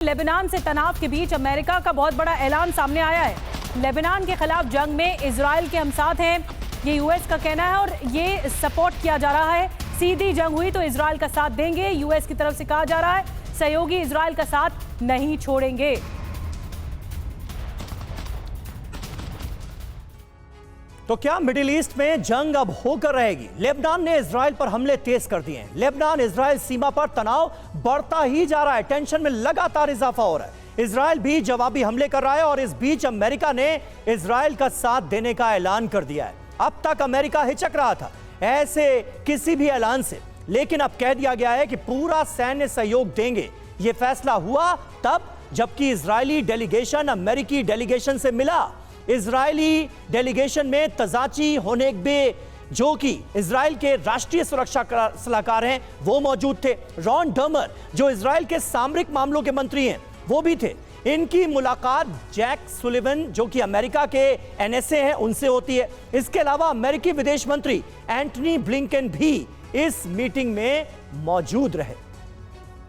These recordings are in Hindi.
लेबनान से तनाव के बीच अमेरिका का बहुत बड़ा ऐलान सामने आया है। लेबनान के खिलाफ जंग में इजराइल के हम साथ हैं, ये यूएस का कहना है और ये सपोर्ट किया जा रहा है। सीधी जंग हुई तो इजराइल का साथ देंगे, यूएस की तरफ से कहा जा रहा है सहयोगी इजराइल का साथ नहीं छोड़ेंगे। तो क्या मिडिल ईस्ट में जंग अब होकर रहेगी? लेबनान ने इजराइल पर हमले तेज कर दिए हैं। लेबनान इजराइल सीमा पर तनाव बढ़ता ही जा रहा है, टेंशन में लगातार इजाफा हो रहा है। इजराइल भी जवाबी हमले कर रहा है और इस बीच अमेरिका ने इजराइल का साथ देने का ऐलान कर दिया है। अब तक अमेरिका हिचक रहा था ऐसे किसी भी ऐलान से, लेकिन अब कह दिया गया है कि पूरा सैन्य सहयोग देंगे। यह फैसला हुआ तब जबकि इजरायली डेलीगेशन अमेरिकी डेलीगेशन से मिला। इजरायली डेलीगेशन में तजाची होनेगबे जो कि इजराइल के राष्ट्रीय सुरक्षा सलाहकार हैं वो मौजूद थे। रॉन डर्मर जो इजराइल के सामरिक मामलों के मंत्री हैं वो भी थे। इनकी मुलाकात जैक सुलिवन जो कि अमेरिका के एनएसए हैं उनसे होती है। इसके अलावा अमेरिकी विदेश मंत्री एंटनी ब्लिंकन भी इस मीटिंग में मौजूद रहे।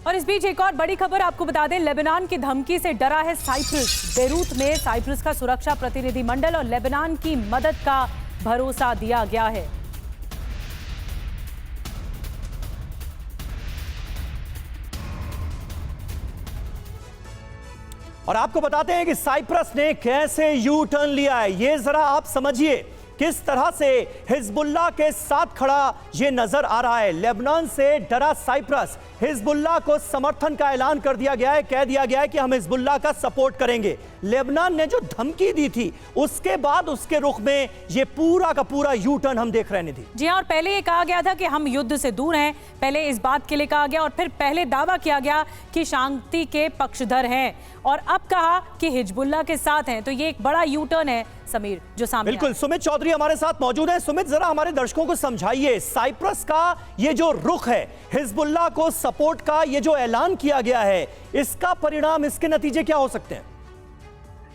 और इस बीच एक और बड़ी खबर आपको बता दें, लेबनान की धमकी से डरा है साइप्रस। बेरूत में साइप्रस का सुरक्षा प्रतिनिधिमंडल और लेबनान की मदद का भरोसा दिया गया है। और आपको बताते हैं कि साइप्रस ने कैसे यू टर्न लिया है, ये जरा आप समझिए। किस तरह से हिजबुल्लाह के साथ खड़ा ये नजर आ रहा है। लेबनान से डरा साइप्रस, हिजबुल्लाह को समर्थन का ऐलान कर दिया गया है। कह दिया गया है कि हम हिजबुल्लाह का सपोर्ट करेंगे। लेबनान ने जो धमकी दी थी उसके बाद उसके रुख में ये पूरा का पूरा यू टर्न हम देख रहे थे। जी हाँ, और पहले ये कहा गया था कि हम युद्ध से दूर हैं, पहले इस बात के लिए कहा गया और फिर पहले दावा किया गया कि शांति के पक्षधर हैं और अब कहा कि हिजबुल्लाह के साथ हैं। तो ये एक बड़ा यू टर्न है समीर जो सामने। बिल्कुल, सुमित चौधरी हमारे साथ मौजूद है। सुमित, जरा हमारे दर्शकों को समझाइए साइप्रस का ये जो रुख है, हिजबुल्लाह को सपोर्ट का ये जो ऐलान किया गया है, इसका परिणाम, इसके नतीजे क्या हो सकते हैं?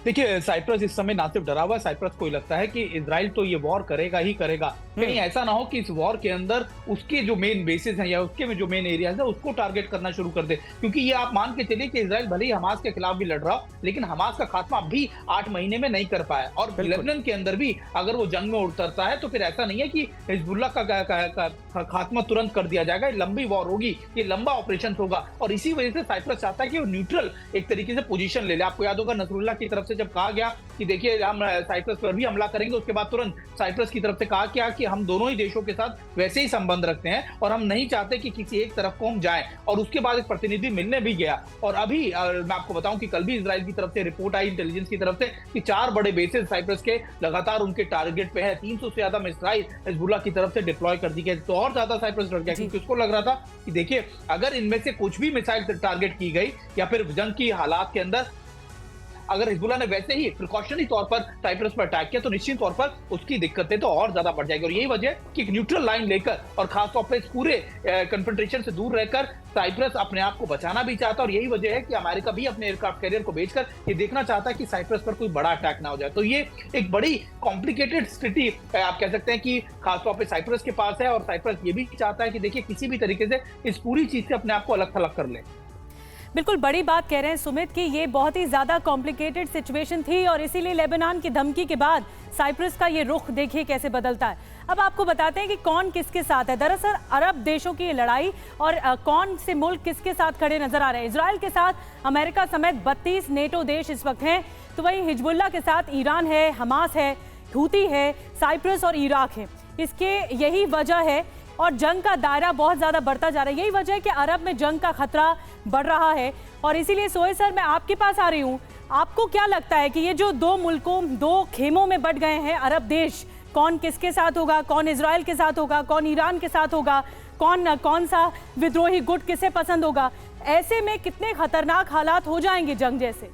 देखिए, साइप्रस इस समय ना सिर्फ डरा हुआ है, साइप्रस को लगता है कि इजराइल तो ये वॉर करेगा ही करेगा। कहीं ऐसा ना हो कि इस वॉर के अंदर उसके जो मेन बेसिस हैं या उसके में जो मेन एरियाज है उसको टारगेट करना शुरू कर दे। क्योंकि ये आप मान के चलिए कि इजराइल भले ही हमास के खिलाफ भी लड़ रहा हो, लेकिन हमास का खात्मा भी 8 महीने में नहीं कर पाया। और लेबनान के अंदर भी अगर वो जंग में उतरता है तो फिर ऐसा नहीं है कि हिजबुल्लाह का खात्मा तुरंत कर दिया जाएगा। लंबी वॉर होगी, ये लंबा ऑपरेशन होगा और इसी वजह से साइप्रस चाहता है कि वो न्यूट्रल एक तरीके से पोजीशन ले ले। आपको याद होगा नसरुल्लाह की तरफ से जब कहा गया कि देखिए हम साइप्रस पर भी हमला करेंगे, उसके बाद तुरंत साइप्रस की तरफ से कहा गया कि हम दोनों ही देशों के साथ वैसे ही संबंध रखते हैं और हम नहीं चाहते कि किसी एक तरफ को हम जाएं। और उसके बाद एक प्रतिनिधि मिलने भी गया और अभी मैं आपको बताऊं कि कल भी इजराइल की तरफ से रिपोर्ट आई इंटेलिजेंस की तरफ से कि 4 बड़े बेसेस साइप्रस के लगातार उनके टारगेट पे है। 300 से ज्यादा मिसाइल हिजबुल्लाह की तरफ से डिप्लॉय कर दी गई। तो और ज्यादा साइप्रस डर गया क्योंकि उसको लग रहा था कि देखिए अगर इनमें से कुछ भी मिसाइल टारगेट की गई या फिर जंग की हालात के अंदर अगर हिजबुल्लाह ने वैसे ही प्रिकॉशनरी तौर पर साइप्रस पर अटैक किया तो निश्चित तौर पर उसकी दिक्कतें तो और ज्यादा बढ़ जाएगी। और यही वजह कि एक न्यूट्रल लाइन लेकर और खासतौर पर इस पूरे कन्फ्रंटेशन से दूर रहकर साइप्रस अपने आप को बचाना भी चाहता है। और यही वजह है कि अमेरिका भी अपने एयरक्राफ्ट कैरियर को बेचकर ये देखना चाहता है कि साइप्रस पर कोई बड़ा अटैक ना हो जाए। तो ये एक बड़ी कॉम्प्लिकेटेड स्थिति आप कह सकते हैं कि खासतौर पर साइप्रस के पास है और साइप्रस ये भी चाहता है कि देखिए किसी भी तरीके से इस पूरी चीज से अपने आप को अलग थलग कर ले। बिल्कुल बड़ी बात कह रहे हैं सुमित कि ये बहुत ही ज्यादा कॉम्प्लिकेटेड सिचुएशन थी और इसीलिए लेबनान की धमकी के बाद साइप्रस का ये रुख देखिए कैसे बदलता है। अब आपको बताते हैं कि कौन किसके साथ है। दरअसल अरब देशों की ये लड़ाई और कौन से मुल्क किसके साथ खड़े नजर आ रहे हैं। इजराइल के साथ अमेरिका समेत 32 नेटो देश इस वक्त हैं, तो वही हिजबुल्लाह के साथ ईरान है, हमास है, हूती है, साइप्रस और इराक है। इसके यही वजह है और जंग का दायरा बहुत ज्यादा बढ़ता जा रहा है। यही वजह है कि अरब में जंग का खतरा बढ़ रहा है और इसीलिए सोए सर मैं आपके पास आ रही हूँ। आपको क्या लगता है कि ये जो 2 मुल्कों 2 खेमों में बट गए हैं अरब देश, कौन किसके साथ होगा, कौन इजराइल के साथ होगा, कौन ईरान के साथ होगा, कौन सा विद्रोही गुट किसे पसंद होगा? ऐसे में कितने खतरनाक हालात हो जाएंगे जंग जैसे?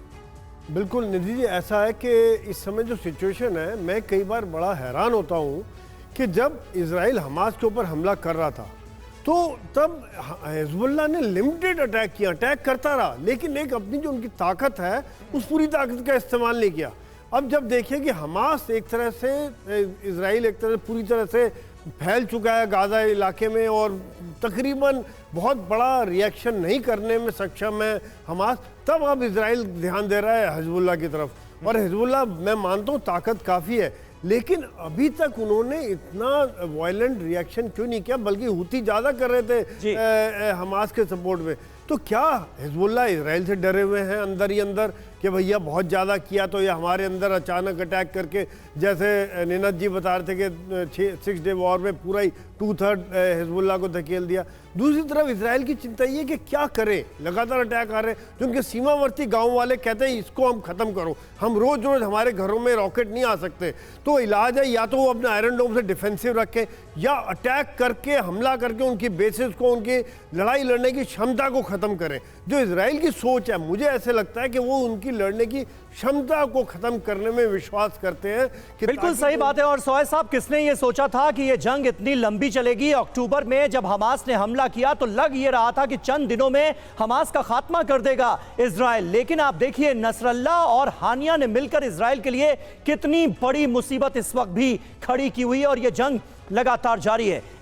बिल्कुल निधि जी, ऐसा है कि इस समय जो सिचुएशन है, मैं कई बार बड़ा हैरान होता हूँ कि जब इजराइल हमास के ऊपर हमला कर रहा था तो तब हिजबुल्लाह ने लिमिटेड अटैक किया, अटैक करता रहा, लेकिन एक अपनी जो उनकी ताकत है उस पूरी ताकत का इस्तेमाल नहीं किया। अब जब देखिए कि हमास एक तरह से, इजराइल एक तरह से पूरी तरह से फैल चुका है गाजा इलाके में और तकरीबन बहुत बड़ा रिएक्शन नहीं करने में सक्षम है हमास, तब अब इजराइल ध्यान दे रहा है हिजबुल्लाह की तरफ। और हिजबुल्लाह मैं मानता हूँ ताकत काफ़ी है, लेकिन अभी तक उन्होंने इतना वायलेंट रिएक्शन क्यों नहीं किया, बल्कि हुती ज़्यादा कर रहे थे हमास के सपोर्ट में। तो क्या हिजबुल्लाह इजराइल से डरे हुए हैं अंदर ही अंदर कि भैया बहुत ज़्यादा किया तो ये हमारे अंदर अचानक अटैक करके, जैसे निनत जी बता रहे थे कि 6 डे वॉर में पूरा ही 2/3 हिजबुल्लाह को धकेल दिया। दूसरी तरफ इजराइल की चिंता ये कि क्या करें, लगातार अटैक आ रहे हैं, क्योंकि सीमावर्ती गांव वाले कहते हैं इसको हम ख़त्म करो, हम रोज़ रोज़ हमारे घरों में रॉकेट नहीं आ सकते। तो इलाज है या तो वो अपने आयरन डोम से डिफेंसिव रखें या अटैक करके हमला करके उनकी बेसिस को, उनकी लड़ाई लड़ने की क्षमता को ख़त्म करें। जो इजराइल की सोच है, मुझे ऐसे लगता है कि वो उनकी लड़ने की क्षमता को खत्म करने में विश्वास करते हैं कि बिल्कुल सही बात है। और सोहेल साहब, किसने ये सोचा था कि ये जंग इतनी लंबी चलेगी? अक्टूबर में जब हमास ने हमला किया तो लग ये रहा था कि चंद दिनों में हमास का खात्मा कर देगा इजराइल, लेकिन आप देखिए नसरल्लाह और हानिया ने मिलकर इजराइल के लिए कितनी बड़ी मुसीबत इस वक्त भी खड़ी की हुई है और ये जंग लगातार जारी है।